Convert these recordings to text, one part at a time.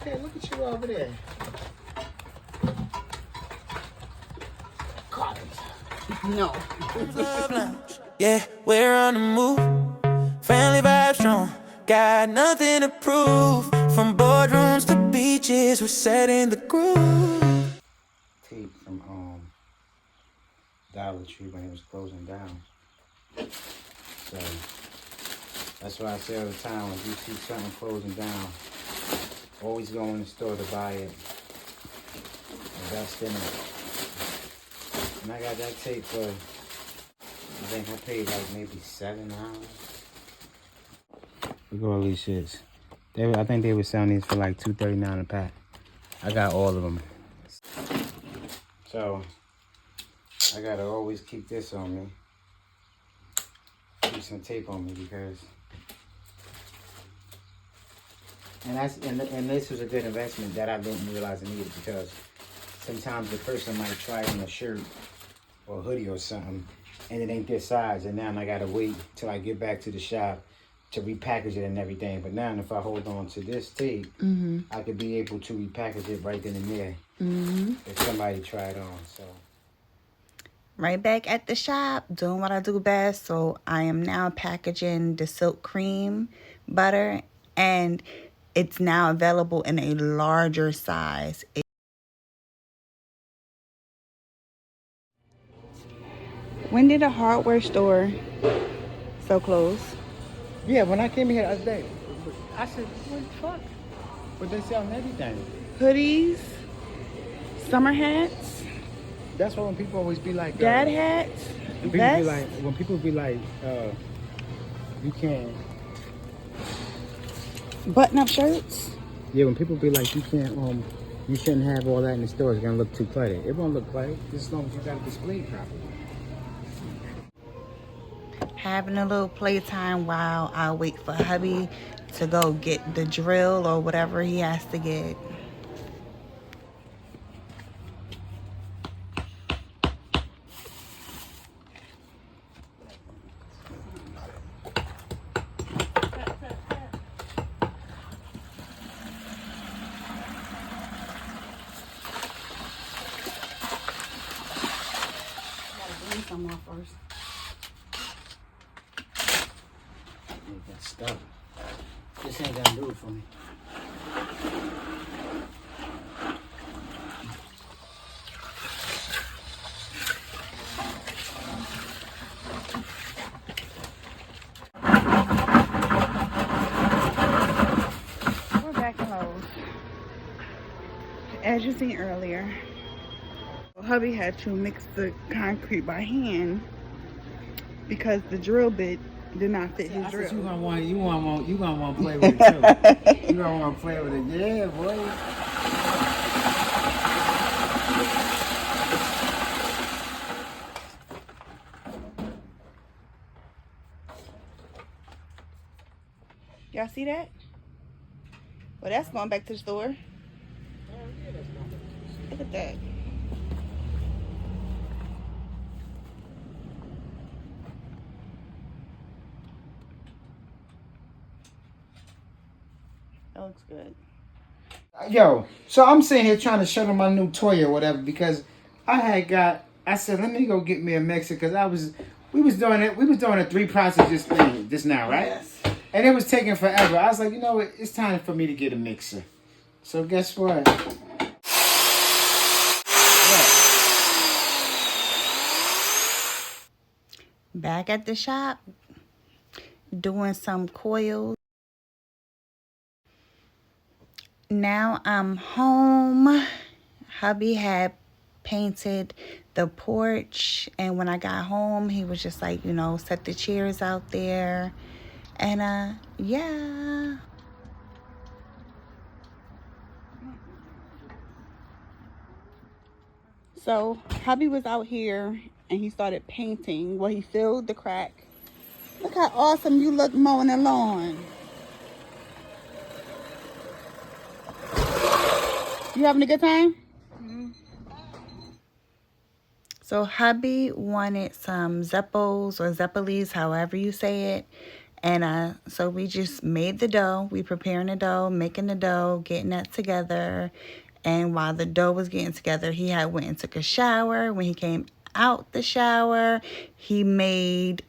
Okay, look at you over there. No. Yeah, we're on the move. Family vibes strong. Got nothing to prove. From boardrooms to beaches, we're setting the groove. Tape from Dollar Tree when it was closing down. So that's why I say all the time, when you see something closing down, always go in the store to buy it. Invest in it. And I got that tape for, I think I paid like maybe $7. Look at all these shits. I think they were selling these for like $2.39 a pack. I got all of them. So I gotta always keep this on me. Keep some tape on me because, and this was a good investment that I didn't realize I needed, because sometimes the person might try on a shirt or a hoodie or something and it ain't this size, and now I gotta wait till I get back to the shop to repackage it and everything. But now if I hold on to this tape, I could be able to repackage it right then and there if somebody tried on. So Right back at the shop, doing what I do best. So I am now packaging the silk cream butter, and it's now available in a larger size. When did a hardware store so close? yeah, when I came here the other day, I said, what the fuck? But they selling everything. Hoodies, summer hats, That's why when people always be like, dad hats, when people be like, you can't. button-up shirts. Yeah, when people be like, you can't, you shouldn't have all that in the store. It's gonna look too cluttered. It won't look cluttered just as long as you got it displayed properly. Having a little playtime while I wait for hubby to go get the drill or whatever he has to get. Some more first. Ain't that stuff. This ain't gonna do it for me. We're back in Lowe's. As you seen earlier, hubby had to mix the concrete by hand because the drill bit did not fit his drill. You gonna want to play with it too. You gonna want to play with it, yeah, boy. Y'all see that? Well, that's going back to the store. Look at that. That looks good. Yo, so I'm sitting here trying to show them my new toy or whatever, because I said, let me go get me a mixer, because we was doing a 3 process just now, right? Yes. And it was taking forever. I was like, you know what, it's time for me to get a mixer. So guess what? Back at the shop, doing some coils. Now I'm home. Hubby had painted the porch, and when I got home, he was just like, you know, set the chairs out there, and yeah. So hubby was out here and he started painting. Well, he filled the crack. Look how awesome you look mowing the lawn. You having a good time? So hubby wanted some Zeppos or Zeppelis, however you say it. And so we just made the dough. We preparing the dough, making the dough, getting that together. And while the dough was getting together, he had went and took a shower. When he came out the shower, he made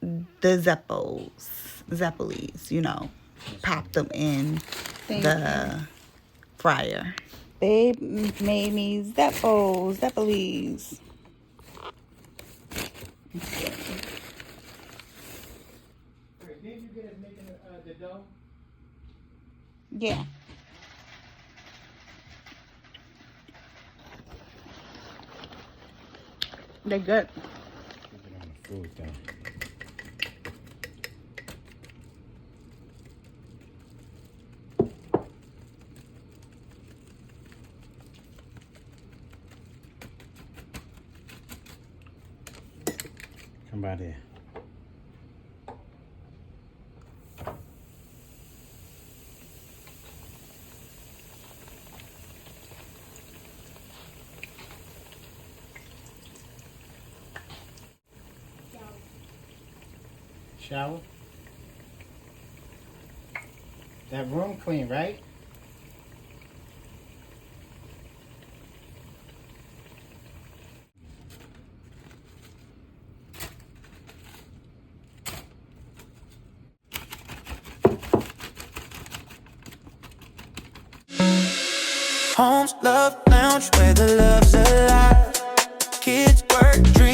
the Zeppelis, you know, popped them in the fryer. Babe made me Zeppelis. Didn't you get us making the dough? Yeah. They're good. Keep it on the food though. Come by there. Shower. That room clean, right? Holmes Love Lounge, where the love's alive. Kids work, dreams.